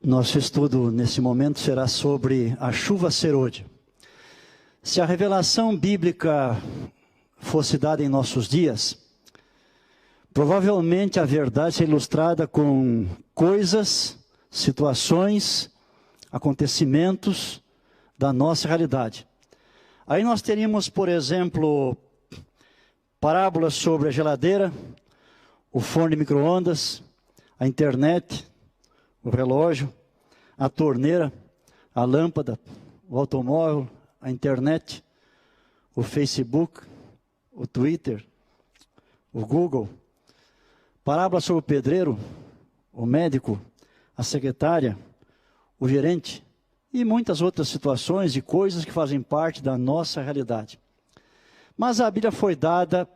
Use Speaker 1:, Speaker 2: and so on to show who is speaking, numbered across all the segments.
Speaker 1: Nosso estudo nesse momento será sobre a chuva serôdia. Se a revelação bíblica fosse dada em nossos dias, provavelmente a verdade é ilustrada com coisas, situações, acontecimentos da nossa realidade. Aí nós teríamos, por exemplo, parábolas sobre a geladeira, o forno de micro-ondas, a internet, o relógio, a torneira, a lâmpada, o automóvel, a internet, o Facebook, o Twitter, o Google. Parábola sobre o pedreiro, o médico, a secretária, o gerente e muitas outras situações e coisas que fazem parte da nossa realidade. Mas a Bíblia foi dada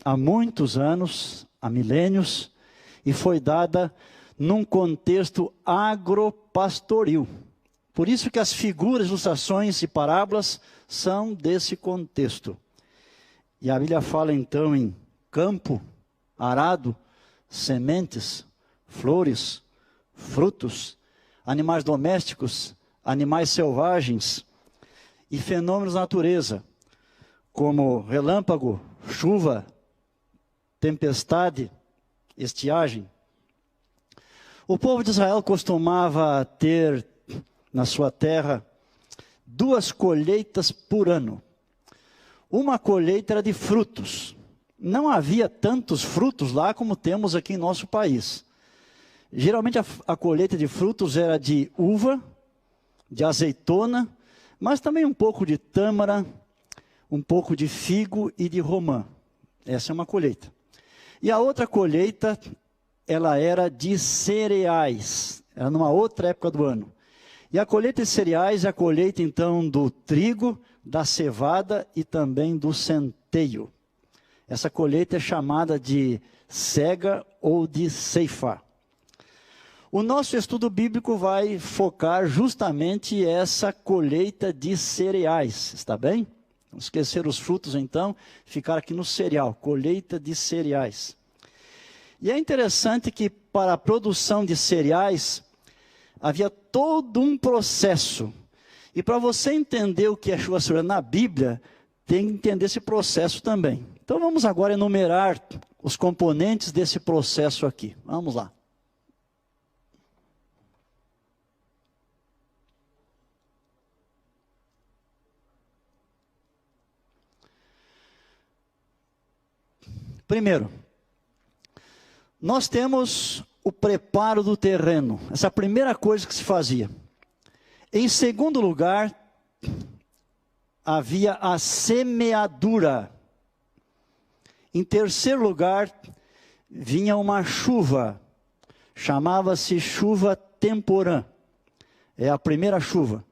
Speaker 1: há muitos anos, há milênios, e foi dada num contexto agropastoril. Por isso que as figuras, ilustrações e parábolas são desse contexto. E a Bíblia fala então em campo, arado, sementes, flores, frutos, animais domésticos, animais selvagens e fenômenos da natureza, como relâmpago, chuva, tempestade, estiagem. O povo de Israel costumava ter na sua terra 2 colheitas por ano. Uma colheita era de frutos. Não havia tantos frutos lá como temos aqui em nosso país. Geralmente a colheita de frutos era de uva, de azeitona, mas também um pouco de tâmara, um pouco de figo e de romã. Essa é uma colheita. E a outra colheita, ela era de cereais, era numa outra época do ano. E a colheita de cereais é a colheita então do trigo, da cevada e também do centeio. Essa colheita é chamada de cega ou de ceifa. O nosso estudo bíblico vai focar justamente essa colheita de cereais, está bem? Não esquecer os frutos então, ficar aqui no cereal, colheita de cereais. E é interessante que para a produção de cereais, havia todo um processo. E para você entender o que é chuva serôdia na Bíblia, tem que entender esse processo também. Então vamos agora enumerar os componentes desse processo aqui. Vamos lá. Primeiro, nós temos o preparo do terreno. Essa é a primeira coisa que se fazia. Em segundo lugar, havia a semeadura. Em terceiro lugar, vinha uma chuva. Chamava-se chuva temporã. É a primeira chuva.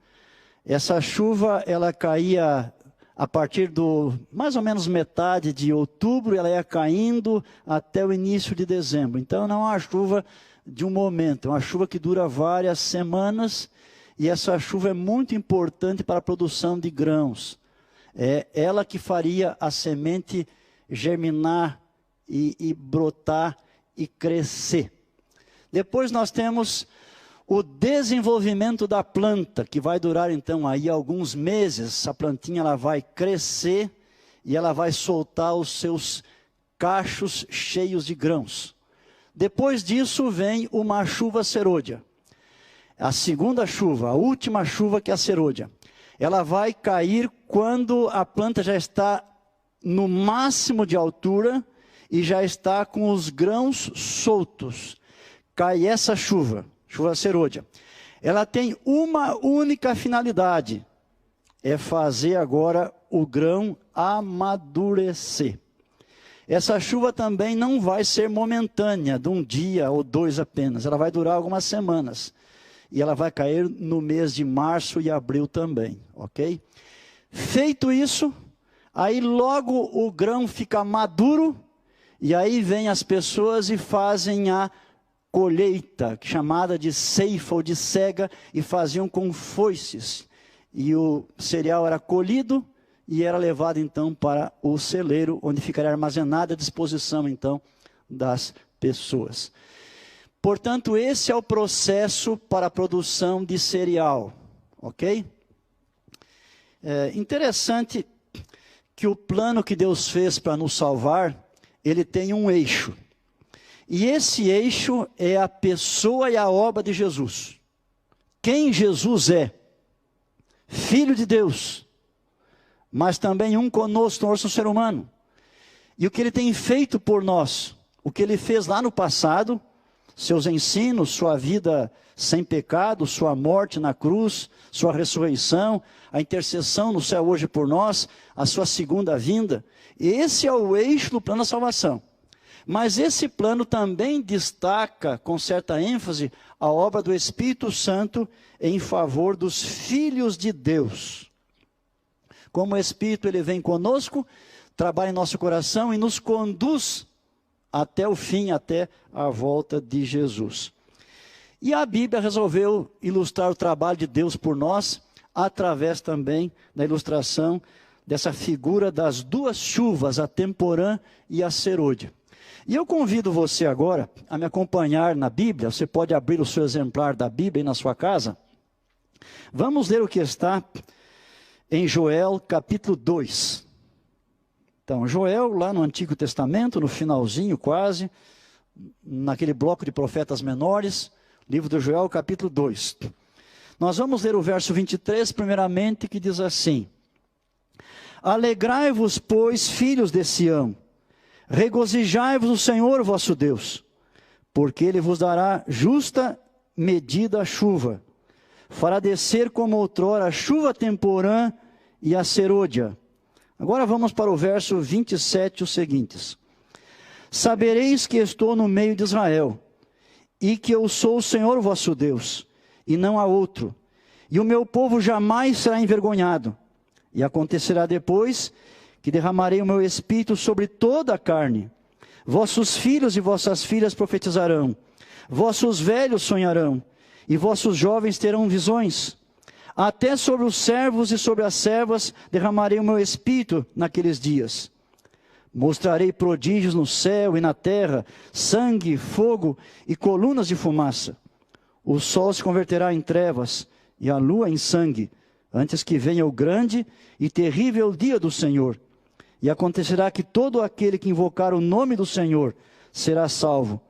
Speaker 1: Essa chuva, ela caía a partir do, mais ou menos metade de outubro, ela ia caindo até o início de dezembro. Então não é uma chuva de um momento, é uma chuva que dura várias semanas, e essa chuva é muito importante para a produção de grãos. É ela que faria a semente germinar e brotar e crescer. Depois nós temos o desenvolvimento da planta, que vai durar então aí alguns meses. A plantinha ela vai crescer e ela vai soltar os seus cachos cheios de grãos. Depois disso vem uma chuva serôdia. A segunda chuva, a última chuva, que é a serôdia. Ela vai cair quando a planta já está no máximo de altura e já está com os grãos soltos. Cai essa chuva. Chuva serôdia. Ela tem uma única finalidade, é fazer agora o grão amadurecer. Essa chuva também não vai ser momentânea, de um dia ou 2 apenas, ela vai durar algumas semanas. E ela vai cair no mês de março e abril também, ok? Feito isso, aí logo o grão fica maduro, e aí vem as pessoas e fazem a colheita, chamada de ceifa ou de cega, e faziam com foices. E o cereal era colhido e era levado então para o celeiro, onde ficaria armazenado à disposição então das pessoas. Portanto, esse é o processo para a produção de cereal, ok? É interessante que o plano que Deus fez para nos salvar, ele tem um eixo. E esse eixo é a pessoa e a obra de Jesus. Quem Jesus é? Filho de Deus, mas também um conosco, nosso ser humano. E o que ele tem feito por nós, o que ele fez lá no passado, seus ensinos, sua vida sem pecado, sua morte na cruz, sua ressurreição, a intercessão no céu hoje por nós, a sua segunda vinda. Esse é o eixo do plano da salvação. Mas esse plano também destaca, com certa ênfase, a obra do Espírito Santo em favor dos filhos de Deus. Como o Espírito ele vem conosco, trabalha em nosso coração e nos conduz até o fim, até a volta de Jesus. E a Bíblia resolveu ilustrar o trabalho de Deus por nós, através também da ilustração dessa figura das duas chuvas, a temporã e a serôdia. E eu convido você agora a me acompanhar na Bíblia. Você pode abrir o seu exemplar da Bíblia aí na sua casa. Vamos ler o que está em Joel capítulo 2. Então, Joel, lá no Antigo Testamento, no finalzinho quase, naquele bloco de profetas menores, livro de Joel, capítulo 2. Nós vamos ler o verso 23, primeiramente, que diz assim: Alegrai-vos, pois, filhos de Sião, regozijai-vos no Senhor vosso Deus, porque Ele vos dará justa medida a chuva, fará descer como outrora a chuva temporã e a serôdia. Agora vamos para o verso 27, os seguintes: Sabereis que estou no meio de Israel, e que eu sou o Senhor vosso Deus, e não há outro, e o meu povo jamais será envergonhado. E acontecerá depois que derramarei o meu espírito sobre toda a carne. Vossos filhos e vossas filhas profetizarão, vossos velhos sonharão, e vossos jovens terão visões. Até sobre os servos e sobre as servas derramarei o meu espírito naqueles dias. Mostrarei prodígios no céu e na terra, sangue, fogo e colunas de fumaça. O sol se converterá em trevas e a lua em sangue, antes que venha o grande e terrível dia do Senhor. E acontecerá que todo aquele que invocar o nome do Senhor será salvo.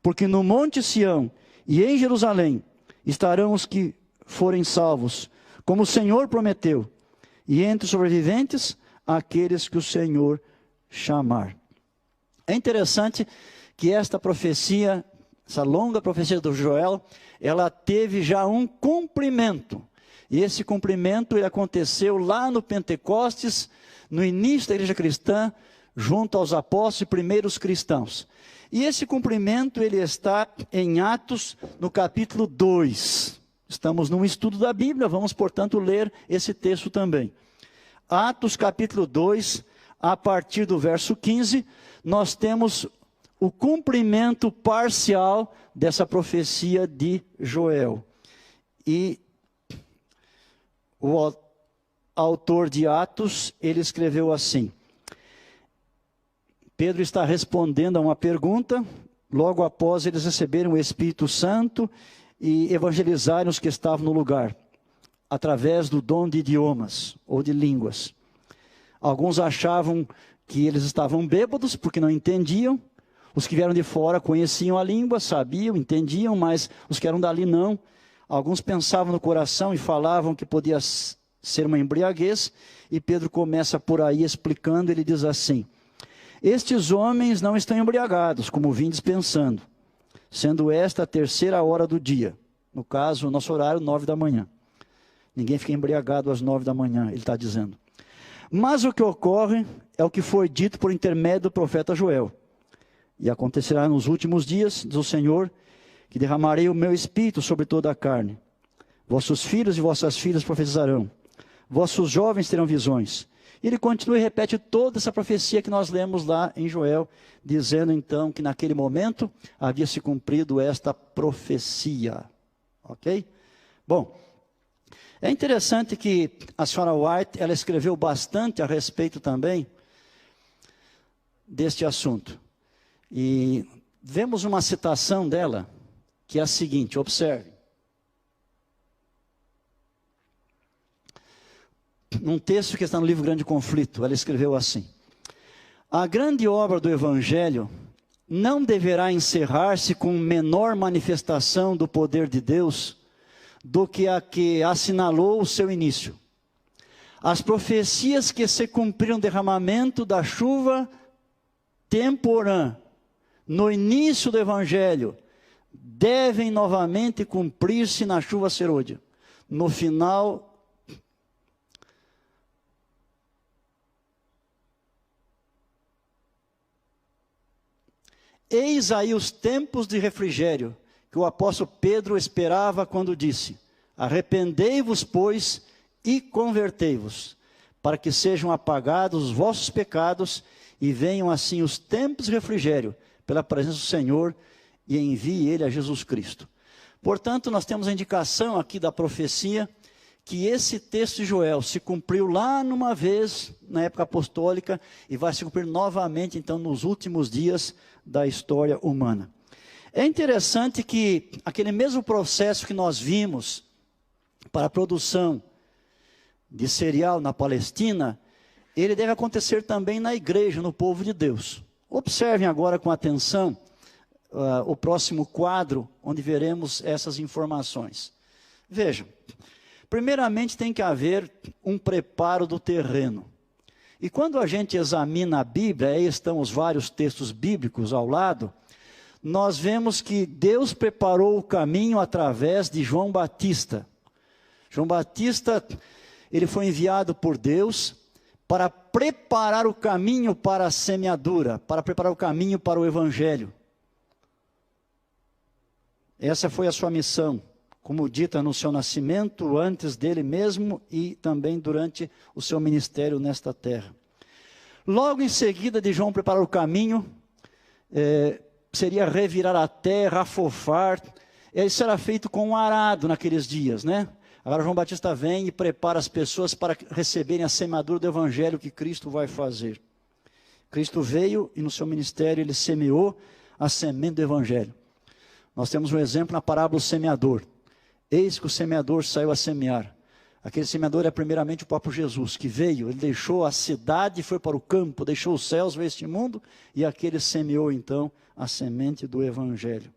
Speaker 1: Porque no monte Sião e em Jerusalém estarão os que forem salvos, como o Senhor prometeu. E entre os sobreviventes, aqueles que o Senhor chamar. É interessante que esta profecia, essa longa profecia do Joel, ela teve já um cumprimento. E esse cumprimento ele aconteceu lá no Pentecostes, no início da igreja cristã, junto aos apóstolos e primeiros cristãos. E esse cumprimento ele está em Atos, no capítulo 2. Estamos num estudo da Bíblia, vamos, portanto, ler esse texto também. Atos, capítulo 2, a partir do verso 15, nós temos o cumprimento parcial dessa profecia de Joel. E o autor de Atos, ele escreveu assim: Pedro está respondendo a uma pergunta, logo após eles receberem o Espírito Santo e evangelizarem os que estavam no lugar, através do dom de idiomas ou de línguas. Alguns achavam que eles estavam bêbados porque não entendiam. Os que vieram de fora conheciam a língua, sabiam, entendiam, mas os que eram dali não. Alguns pensavam no coração e falavam que podia ser uma embriaguez. E Pedro começa por aí explicando, ele diz assim: Estes homens não estão embriagados, como vindes pensando, sendo esta a terceira hora do dia. No caso, o nosso horário, 9 da manhã. Ninguém fica embriagado às 9 da manhã, ele está dizendo. Mas o que ocorre é o que foi dito por intermédio do profeta Joel. E acontecerá nos últimos dias, diz o Senhor, que derramarei o meu espírito sobre toda a carne. Vossos filhos e vossas filhas profetizarão. Vossos jovens terão visões. E ele continua e repete toda essa profecia que nós lemos lá em Joel, dizendo então que naquele momento havia se cumprido esta profecia. Ok? Bom, é interessante que a senhora White, ela escreveu bastante a respeito também deste assunto. E vemos uma citação dela que é a seguinte, observe. Num texto que está no livro Grande Conflito, ela escreveu assim: a grande obra do Evangelho não deverá encerrar-se com menor manifestação do poder de Deus do que a que assinalou o seu início. As profecias que se cumpriram no derramamento da chuva temporã no início do Evangelho devem novamente cumprir-se na chuva serôdia. No final, eis aí os tempos de refrigério que o apóstolo Pedro esperava quando disse: arrependei-vos, pois, e convertei-vos, para que sejam apagados os vossos pecados e venham assim os tempos de refrigério pela presença do Senhor, e envie Ele a Jesus Cristo. Portanto, nós temos a indicação aqui da profecia que esse texto de Joel se cumpriu lá numa vez, na época apostólica, e vai se cumprir novamente, então, nos últimos dias da história humana. É interessante que aquele mesmo processo que nós vimos para a produção de cereal na Palestina, ele deve acontecer também na igreja, no povo de Deus. Observem agora com atenção o próximo quadro, onde veremos essas informações. Vejam, primeiramente tem que haver um preparo do terreno. E quando a gente examina a Bíblia, aí estão os vários textos bíblicos ao lado, nós vemos que Deus preparou o caminho através de João Batista. João Batista, ele foi enviado por Deus para preparar o caminho para a semeadura, para preparar o caminho para o Evangelho. Essa foi a sua missão, como dita no seu nascimento, antes dele mesmo e também durante o seu ministério nesta terra. Logo em seguida de João preparar o caminho, seria revirar a terra, afofar. Isso era feito com um arado naqueles dias, né? Agora João Batista vem e prepara as pessoas para receberem a semeadura do Evangelho que Cristo vai fazer. Cristo veio e no seu ministério ele semeou a semente do Evangelho. Nós temos um exemplo na parábola do semeador. Eis que o semeador saiu a semear. Aquele semeador é primeiramente o próprio Jesus, que veio, ele deixou a cidade e foi para o campo, deixou os céus, veio este mundo, e aquele semeou então a semente do Evangelho.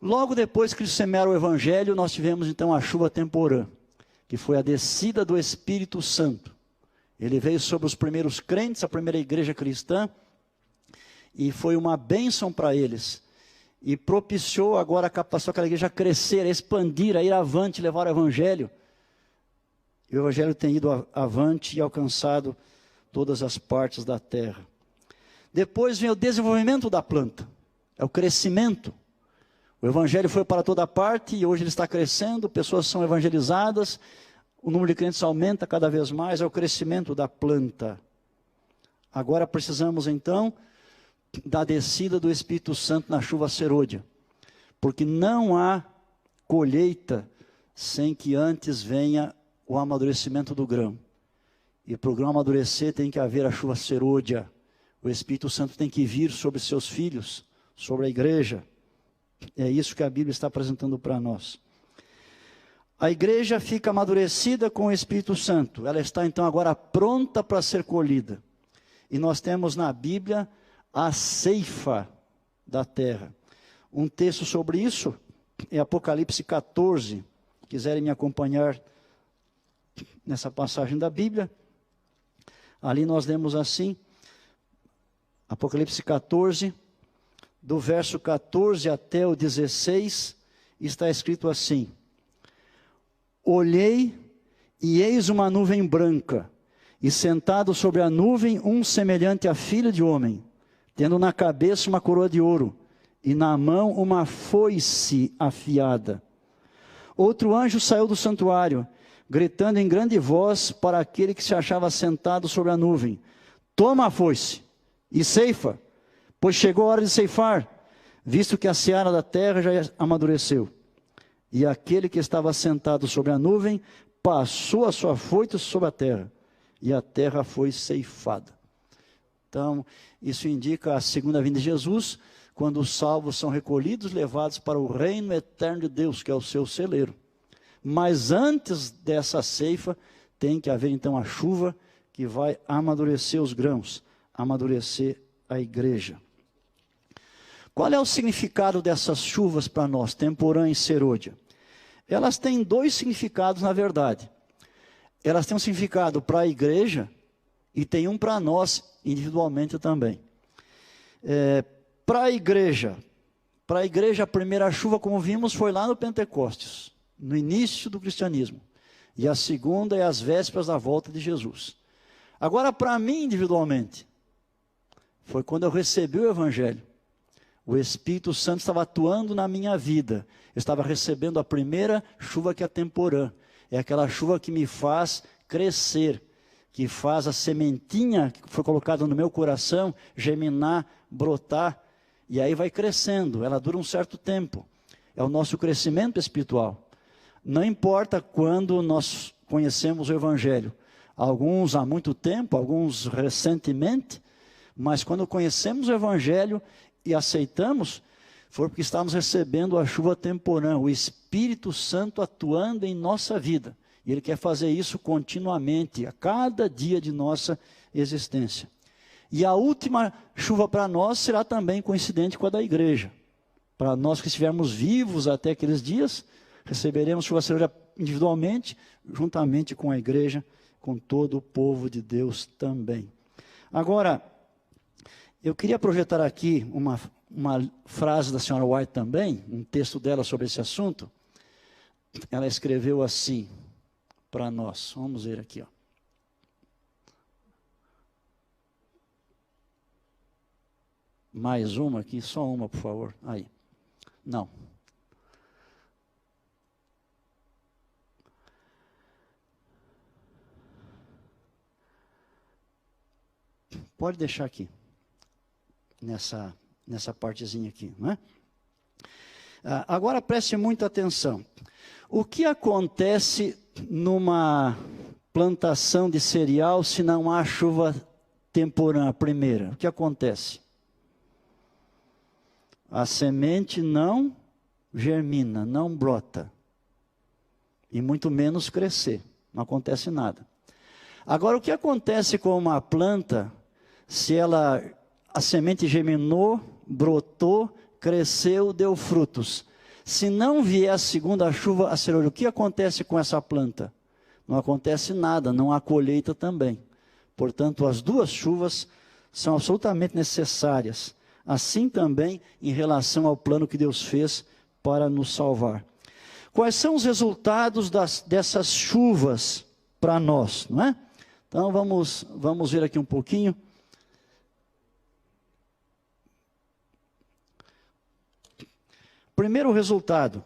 Speaker 1: Logo depois que eles semearam o Evangelho, nós tivemos então a chuva temporã, que foi a descida do Espírito Santo. Ele veio sobre os primeiros crentes, a primeira igreja cristã, e foi uma bênção para eles. E propiciou agora a capacidade daquela igreja a crescer, a expandir, a ir avante, levar o Evangelho. E o Evangelho tem ido avante e alcançado todas as partes da terra. Depois vem o desenvolvimento da planta, é o crescimento. O Evangelho foi para toda parte e hoje ele está crescendo, pessoas são evangelizadas, o número de crentes aumenta cada vez mais, é o crescimento da planta. Agora precisamos então da descida do Espírito Santo na chuva serôdia, porque não há colheita sem que antes venha o amadurecimento do grão. E para o grão amadurecer tem que haver a chuva serôdia. O Espírito Santo tem que vir sobre seus filhos, sobre a igreja. É isso que a Bíblia está apresentando para nós. A igreja fica amadurecida com o Espírito Santo. Ela está então agora pronta para ser colhida. E nós temos na Bíblia a ceifa da terra. Um texto sobre isso é Apocalipse 14. Se quiserem me acompanhar nessa passagem da Bíblia, ali nós lemos assim, Apocalipse 14, do verso 14 até o 16, está escrito assim: olhei, e eis uma nuvem branca, e sentado sobre a nuvem um semelhante a filho de homem, tendo na cabeça uma coroa de ouro, e na mão uma foice afiada. Outro anjo saiu do santuário, gritando em grande voz para aquele que se achava sentado sobre a nuvem: toma a foice e ceifa, pois chegou a hora de ceifar, visto que a seara da terra já amadureceu. E aquele que estava sentado sobre a nuvem passou a sua foice sobre a terra, e a terra foi ceifada. Então, isso indica a segunda vinda de Jesus, quando os salvos são recolhidos, levados para o reino eterno de Deus, que é o seu celeiro. Mas antes dessa ceifa, tem que haver então a chuva que vai amadurecer os grãos, amadurecer a igreja. Qual é o significado dessas chuvas para nós, temporã e serôdia? Elas têm dois significados, na verdade. Elas têm um significado para a igreja e tem um para nós individualmente também. Para a igreja, a primeira chuva, como vimos, foi lá no Pentecostes, no início do cristianismo. E a segunda é as vésperas da volta de Jesus. Agora, para mim individualmente, foi quando eu recebi o Evangelho. O Espírito Santo estava atuando na minha vida. Eu estava recebendo a primeira chuva que é temporã. É aquela chuva que me faz crescer, que faz a sementinha que foi colocada no meu coração germinar, brotar, e aí vai crescendo. Ela dura um certo tempo. É o nosso crescimento espiritual. Não importa quando nós conhecemos o Evangelho. Alguns há muito tempo, alguns recentemente, mas quando conhecemos o Evangelho e aceitamos, foi porque estamos recebendo a chuva temporã, o Espírito Santo atuando em nossa vida. E Ele quer fazer isso continuamente, a cada dia de nossa existência. E a última chuva para nós será também coincidente com a da igreja. Para nós que estivermos vivos até aqueles dias, receberemos chuva serôdia individualmente, juntamente com a igreja, com todo o povo de Deus também. Agora, eu queria projetar aqui uma frase da senhora White também, um texto dela sobre esse assunto. Ela escreveu assim para nós. Vamos ver aqui, ó. Mais uma aqui, só uma, por favor. Aí. Não. Pode deixar aqui. Nessa partezinha aqui, não é? Agora preste muita atenção. O que acontece numa plantação de cereal se não há chuva temporã, a primeira? O que acontece? A semente não germina, não brota. E muito menos crescer. Não acontece nada. Agora, o que acontece com uma planta se a semente germinou, brotou, cresceu, deu frutos? Se não vier a segunda chuva, a serôdia, o que acontece com essa planta? Não acontece nada, não há colheita também. Portanto, as duas chuvas são absolutamente necessárias. Assim também em relação ao plano que Deus fez para nos salvar. Quais são os resultados dessas chuvas para nós, não é? Então vamos ver aqui um pouquinho. Primeiro resultado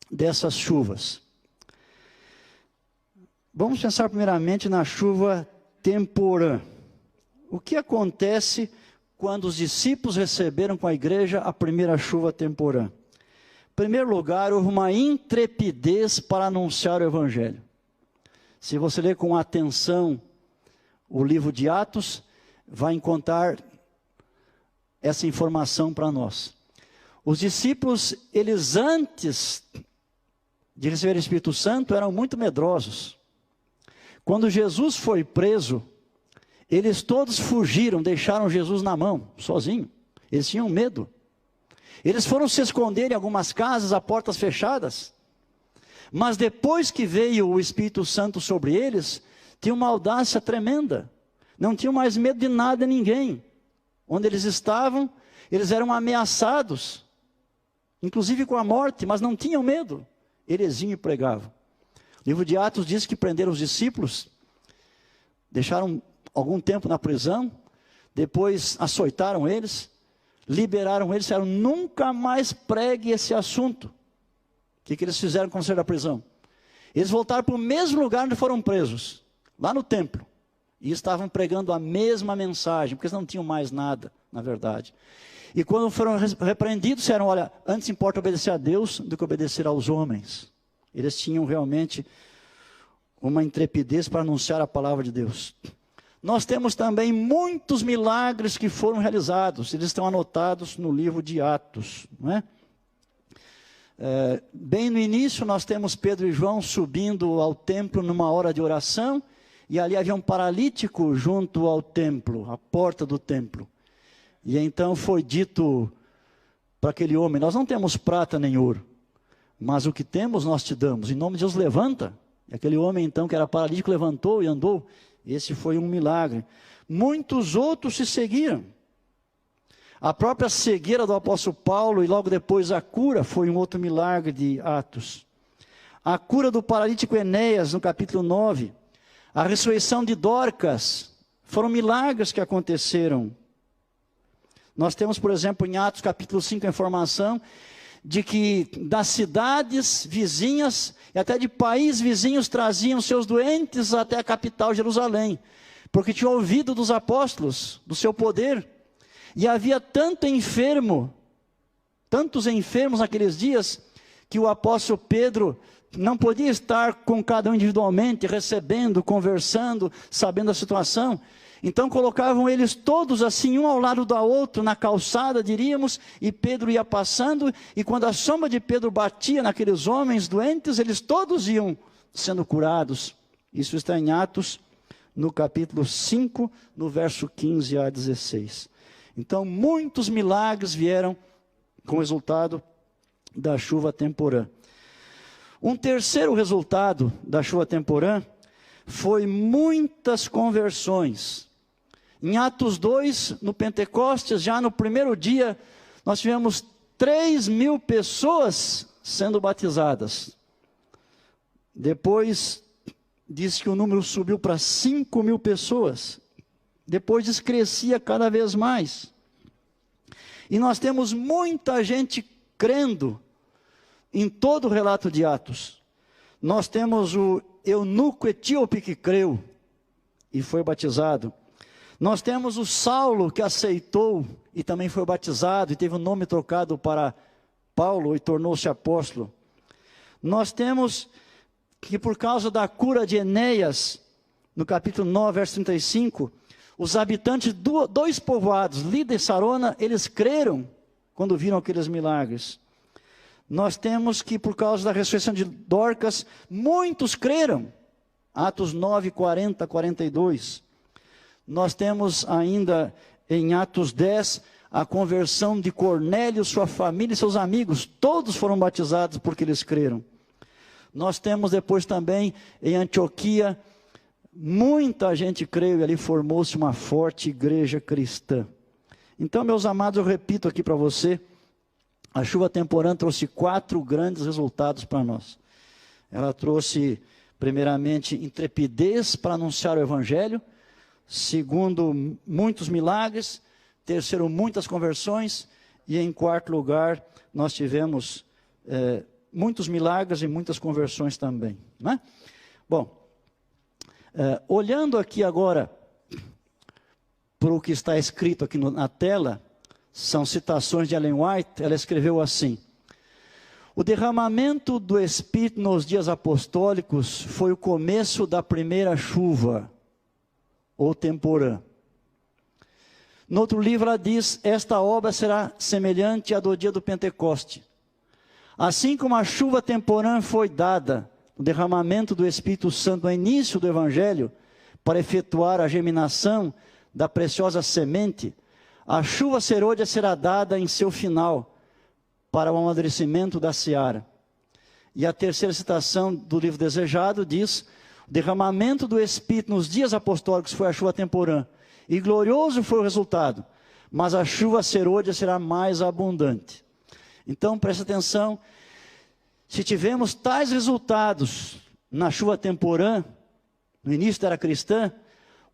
Speaker 1: dessas chuvas. Vamos pensar primeiramente na chuva temporã. O que acontece quando os discípulos receberam com a igreja a primeira chuva temporã? Em primeiro lugar, houve uma intrepidez para anunciar o Evangelho. Se você ler com atenção o livro de Atos, vai encontrar essa informação para nós. Os discípulos, eles antes de receber o Espírito Santo, eram muito medrosos. Quando Jesus foi preso, eles todos fugiram, deixaram Jesus na mão, sozinho. Eles tinham medo. Eles foram se esconder em algumas casas, a portas fechadas. Mas depois que veio o Espírito Santo sobre eles, tinha uma audácia tremenda. Não tinham mais medo de nada e ninguém. Onde eles estavam, eles eram ameaçados, inclusive com a morte, mas não tinham medo. Eles iam e pregavam. O livro de Atos diz que prenderam os discípulos, deixaram algum tempo na prisão, depois açoitaram eles, liberaram eles, disseram, nunca mais pregue esse assunto. O que eles fizeram quando saíram da prisão? Eles voltaram para o mesmo lugar onde foram presos, lá no templo, e estavam pregando a mesma mensagem, porque eles não tinham mais nada, na verdade. E quando foram repreendidos, disseram, olha, antes importa obedecer a Deus do que obedecer aos homens. Eles tinham realmente uma intrepidez para anunciar a palavra de Deus. nós temos também muitos milagres que foram realizados. Eles estão anotados no livro de Atos, não é? Bem no início nós temos Pedro e João subindo ao templo numa hora de oração, e ali havia um paralítico junto ao templo, à porta do templo. E então foi dito para aquele homem: nós não temos prata nem ouro, mas o que temos nós te damos, em nome de Deus levanta. E aquele homem então que era paralítico levantou e andou. Esse foi um milagre. Muitos outros se seguiram. A própria cegueira do apóstolo Paulo e logo depois a cura foi um outro milagre de Atos. A cura do paralítico Enéas no capítulo 9. A ressurreição de Dorcas. Foram milagres que aconteceram. Nós temos, por exemplo, em Atos capítulo 5, a informação de que das cidades vizinhas e até de países vizinhos traziam seus doentes até a capital Jerusalém, porque tinham ouvido dos apóstolos, do seu poder. E havia tantos enfermos naqueles dias, que o apóstolo Pedro não podia estar com cada um individualmente, recebendo, conversando, sabendo a situação. Então colocavam eles todos assim, um ao lado do outro, na calçada, diríamos, e Pedro ia passando, e quando a sombra de Pedro batia naqueles homens doentes, eles todos iam sendo curados. Isso está em Atos, no capítulo 5, no verso 15 a 16. Então, muitos milagres vieram como resultado da chuva temporã. Um terceiro resultado da chuva temporã foi muitas conversões. Em Atos 2, no Pentecostes, já no primeiro dia, nós tivemos 3.000 pessoas sendo batizadas. Depois, diz que o número subiu para 5.000 pessoas. Depois crescia cada vez mais. E nós temos muita gente crendo em todo o relato de Atos. Nós temos o eunuco etíope que creu e foi batizado. Nós temos o Saulo que aceitou e também foi batizado e teve o nome trocado para Paulo e tornou-se apóstolo. Nós temos que por causa da cura de Enéas, no capítulo 9, verso 35, os habitantes de dois povoados, Lida e Sarona, eles creram quando viram aqueles milagres. Nós temos que por causa da ressurreição de Dorcas, muitos creram. Atos 9, 40, 42. Nós temos ainda em Atos 10, a conversão de Cornélio, sua família e seus amigos. Todos foram batizados porque eles creram. Nós temos depois também em Antioquia, muita gente creu e ali formou-se uma forte igreja cristã. Então, meus amados, eu repito aqui para você, a chuva temporã trouxe 4 grandes resultados para nós. Ela trouxe, primeiramente, intrepidez para anunciar o Evangelho. Segundo, muitos milagres. Terceiro, muitas conversões. E em quarto lugar, nós tivemos muitos milagres e muitas conversões também, né? Bom, olhando aqui agora para o que está escrito aqui na tela, são citações de Ellen White. Ela escreveu assim: o derramamento do Espírito nos dias apostólicos foi o começo da primeira chuva, ou temporã. No outro livro ela diz: esta obra será semelhante à do dia do Pentecoste. Assim como a chuva temporã foi dada, o derramamento do Espírito Santo no início do Evangelho, para efetuar a germinação da preciosa semente, a chuva serôdia será dada em seu final, para o amadurecimento da seara. E a terceira citação do livro desejado diz: o derramamento do Espírito nos dias apostólicos foi a chuva temporã, e glorioso foi o resultado, mas a chuva serôdia será mais abundante. Então, preste atenção, se tivemos tais resultados na chuva temporã, no início da era cristã,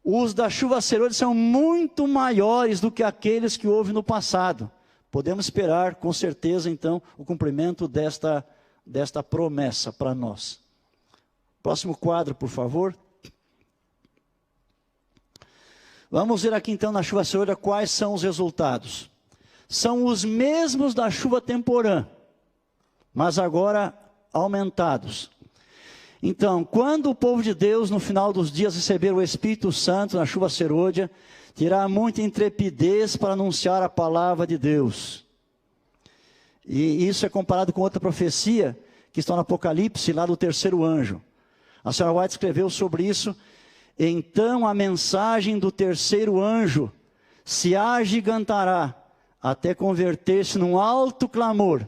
Speaker 1: os da chuva serôdia são muito maiores do que aqueles que houve no passado. Podemos esperar, com certeza, então, o cumprimento desta promessa para nós. Próximo quadro, por favor. Vamos ver aqui, então, na chuva serôdia, quais são os resultados. São os mesmos da chuva temporã, mas agora aumentados. Então, quando o povo de Deus, no final dos dias, receber o Espírito Santo na chuva serôdia, terá muita intrepidez para anunciar a palavra de Deus. E isso é comparado com outra profecia, que está no Apocalipse, lá do terceiro anjo. A senhora White escreveu sobre isso. Então a mensagem do terceiro anjo se agigantará, até converter-se num alto clamor,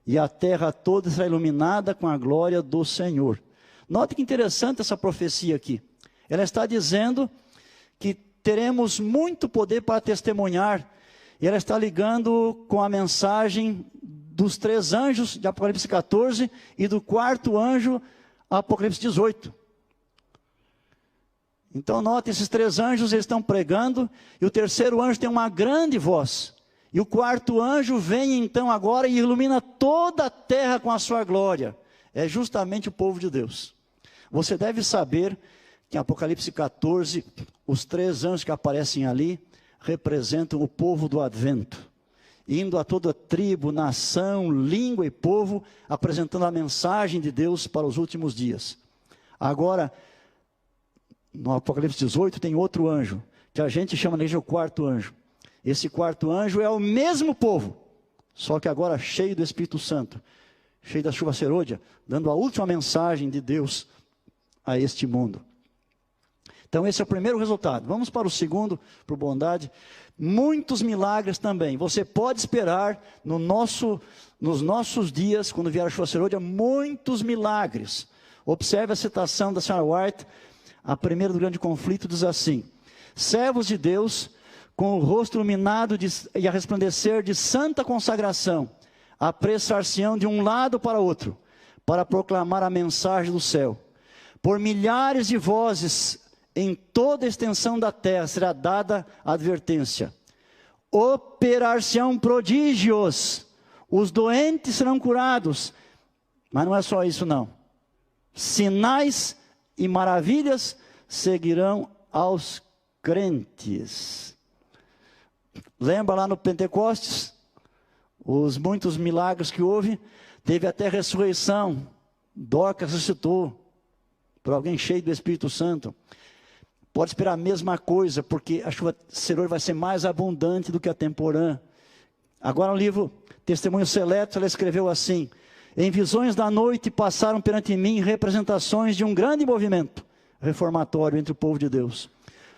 Speaker 1: e a terra toda será iluminada com a glória do Senhor. Note que interessante essa profecia aqui. Ela está dizendo que teremos muito poder para testemunhar, e ela está ligando com a mensagem dos 3 anjos de Apocalipse 14 e do 4º anjo, Apocalipse 18. Então note, esses 3 anjos eles estão pregando, e o terceiro anjo tem uma grande voz, e o 4º anjo vem então agora e ilumina toda a terra com a sua glória. É justamente o povo de Deus. Você deve saber que em Apocalipse 14, os 3 anjos que aparecem ali, representam o povo do advento, indo a toda tribo, nação, língua e povo, apresentando a mensagem de Deus para os últimos dias. Agora, no Apocalipse 18 tem outro anjo, que a gente chama de o 4º anjo. Esse 4º anjo é o mesmo povo, só que agora cheio do Espírito Santo, cheio da chuva serôdia, dando a última mensagem de Deus a este mundo. Então esse é o primeiro resultado. Vamos para o segundo, por bondade. Muitos milagres também. Você pode esperar nos nossos dias, quando vier a chuva serôdia, muitos milagres. Observe a citação da senhora White. A primeira do grande conflito diz assim: servos de Deus, com o rosto iluminado e a resplandecer de santa consagração, apressar-se-ão de um lado para outro, para proclamar a mensagem do céu. Por milhares de vozes, em toda a extensão da terra, será dada a advertência. Operar-se-ão prodígios, os doentes serão curados. Mas não é só isso não. Sinais e maravilhas seguirão aos crentes. Lembra lá no Pentecostes? Os muitos milagres que houve, teve até ressurreição. Dorcas ressuscitou, por alguém cheio do Espírito Santo. Pode esperar a mesma coisa, porque a chuva serôdia vai ser mais abundante do que a temporã. Agora no livro Testemunhos Seletos, ela escreveu assim: em visões da noite passaram perante mim representações de um grande movimento reformatório entre o povo de Deus.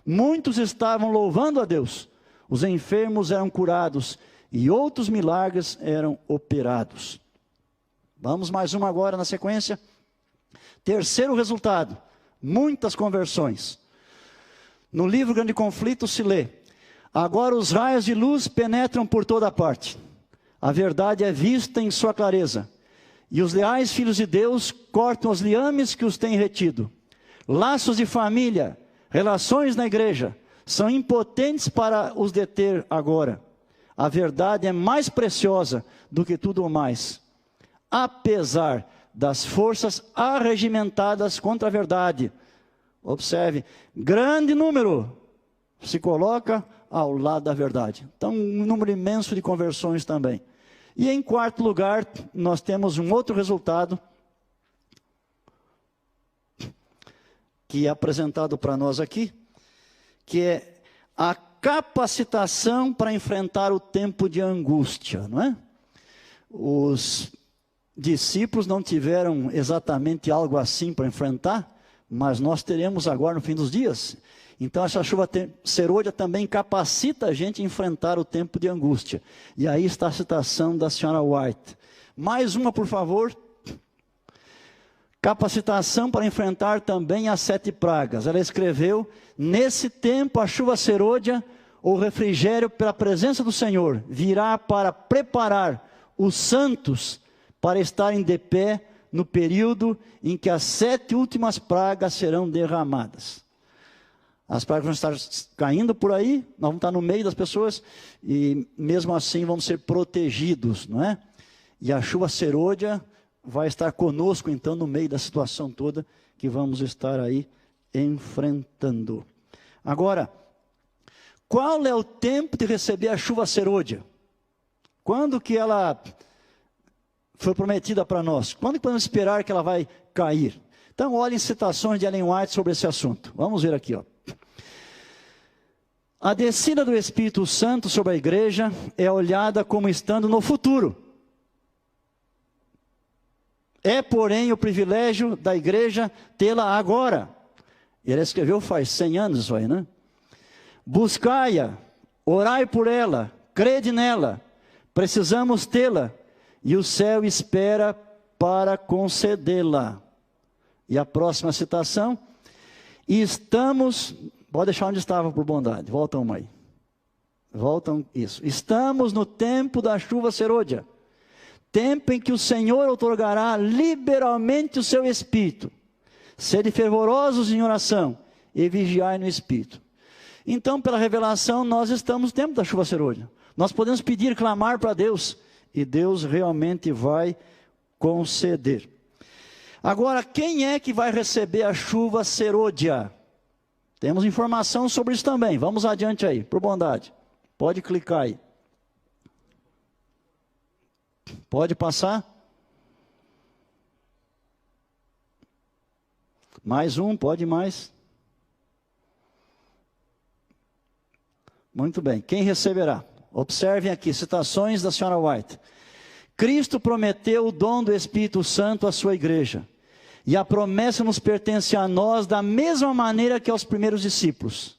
Speaker 1: Muitos estavam louvando a Deus, os enfermos eram curados e outros milagres eram operados. Vamos mais uma agora na sequência. Terceiro resultado, muitas conversões. No livro Grande Conflito se lê: agora os raios de luz penetram por toda parte, a verdade é vista em sua clareza, e os leais filhos de Deus cortam os liames que os têm retido. Laços de família, relações na igreja, são impotentes para os deter agora. A verdade é mais preciosa do que tudo o mais. Apesar das forças arregimentadas contra a verdade, observe, grande número se coloca ao lado da verdade. Então, um número imenso de conversões também. E em quarto lugar, nós temos um outro resultado, que é apresentado para nós aqui, que é a capacitação para enfrentar o tempo de angústia, não é? Os discípulos não tiveram exatamente algo assim para enfrentar, mas nós teremos agora no fim dos dias. Então essa chuva serôdia também capacita a gente a enfrentar o tempo de angústia. E aí está a citação da senhora White. Mais uma, por favor. Capacitação para enfrentar também as 7 pragas. Ela escreveu: nesse tempo a chuva serôdia, ou refrigério pela presença do Senhor, virá para preparar os santos para estarem de pé no período em que as 7 últimas pragas serão derramadas. As pragas vão estar caindo por aí, nós vamos estar no meio das pessoas, e mesmo assim vamos ser protegidos, não é? E a chuva serôdia vai estar conosco, então, no meio da situação toda que vamos estar aí enfrentando. Agora, qual é o tempo de receber a chuva serôdia? Quando que ela foi prometida para nós? Quando que podemos esperar que ela vai cair? Então, olhem citações de Ellen White sobre esse assunto. Vamos ver aqui, ó. A descida do Espírito Santo sobre a igreja é olhada como estando no futuro. É, porém, o privilégio da igreja tê-la agora. Ele escreveu faz 100 anos isso aí, né? Buscai-a, orai por ela, crede nela. Precisamos tê-la e o céu espera para concedê-la. E a próxima citação, estamos, pode deixar onde estava por bondade, voltam uma aí. Voltam, isso. Estamos no tempo da chuva serôdia, tempo em que o Senhor outorgará liberalmente o seu Espírito. Sede fervorosos em oração e vigiai no Espírito. Então, pela revelação, nós estamos no tempo da chuva serôdia. Nós podemos pedir, clamar para Deus, e Deus realmente vai conceder. Agora, quem é que vai receber a chuva serôdia? Temos informação sobre isso também. Vamos adiante aí, por bondade. Pode clicar aí. Pode passar? Mais um, pode mais. Muito bem, quem receberá? Observem aqui, citações da senhora White. Cristo prometeu o dom do Espírito Santo à sua igreja. E a promessa nos pertence a nós da mesma maneira que aos primeiros discípulos.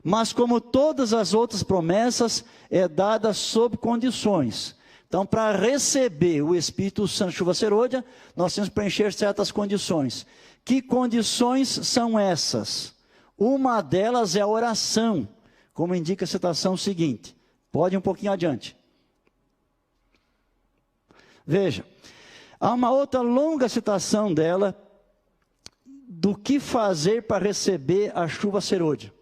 Speaker 1: Mas como todas as outras promessas, é dada sob condições. Então, para receber o Espírito Santo, chuva serôdia, nós temos que preencher certas condições. Que condições são essas? Uma delas é a oração, como indica a citação seguinte. Pode ir um pouquinho adiante. Veja, há uma outra longa citação dela, do que fazer para receber a chuva serôdia.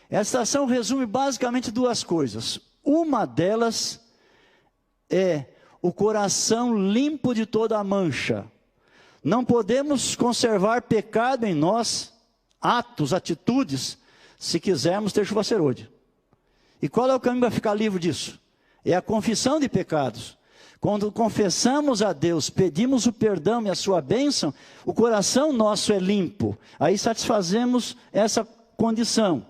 Speaker 1: Essa citação resume basicamente duas coisas. Uma delas é o coração limpo de toda a mancha. Não podemos conservar pecado em nós, atos, atitudes, se quisermos ter chuva serôdia. E qual é o caminho para ficar livre disso? É a confissão de pecados. Quando confessamos a Deus, pedimos o perdão e a sua bênção, o coração nosso é limpo. Aí satisfazemos essa condição.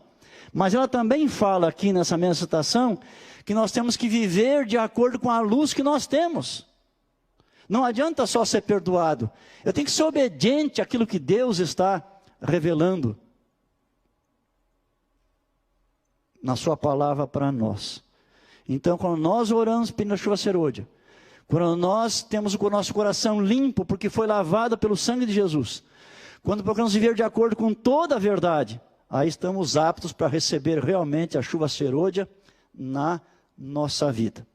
Speaker 1: Mas ela também fala aqui nessa mesma citação, que nós temos que viver de acordo com a luz que nós temos. Não adianta só ser perdoado. Eu tenho que ser obediente àquilo que Deus está revelando na sua palavra para nós. Então, quando nós oramos pedindo a chuva serôdia, quando nós temos o nosso coração limpo, porque foi lavado pelo sangue de Jesus, quando procuramos viver de acordo com toda a verdade, aí estamos aptos para receber realmente a chuva serôdia na nossa vida.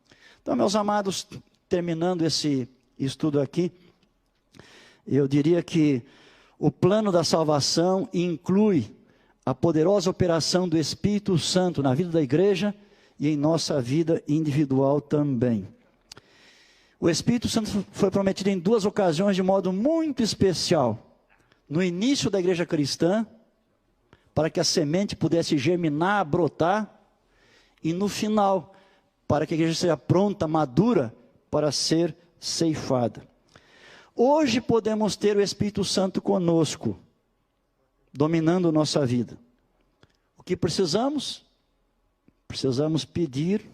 Speaker 1: Então, meus amados, terminando esse estudo aqui, eu diria que o plano da salvação inclui a poderosa operação do Espírito Santo na vida da igreja e em nossa vida individual também. O Espírito Santo foi prometido em duas ocasiões de modo muito especial. No início da igreja cristã, para que a semente pudesse germinar, brotar, e no final, para que a igreja seja pronta, madura, para ser ceifada. Hoje podemos ter o Espírito Santo conosco, dominando nossa vida. O que precisamos? Precisamos pedir,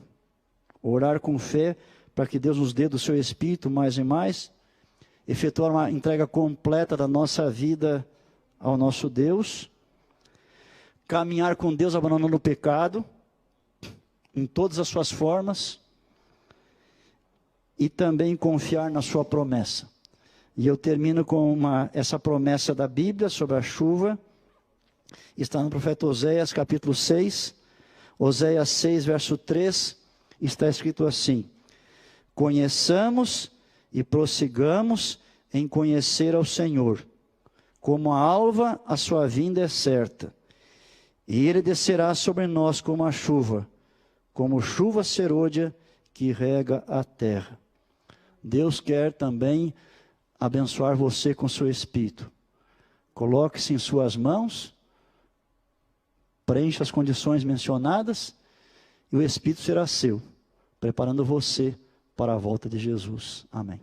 Speaker 1: orar com fé, para que Deus nos dê do seu Espírito mais e mais, efetuar uma entrega completa da nossa vida ao nosso Deus, caminhar com Deus abandonando o pecado, em todas as suas formas, e também confiar na sua promessa. E eu termino com essa promessa da Bíblia sobre a chuva, está no profeta Oséias capítulo 6, Oséias 6 verso 3, está escrito assim: conheçamos e prossigamos em conhecer ao Senhor, como a alva a sua vinda é certa, e ele descerá sobre nós como a chuva, como chuva serôdia que rega a terra. Deus quer também abençoar você com seu Espírito. Coloque-se em suas mãos, preencha as condições mencionadas, e o Espírito será seu, preparando você para a volta de Jesus. Amém.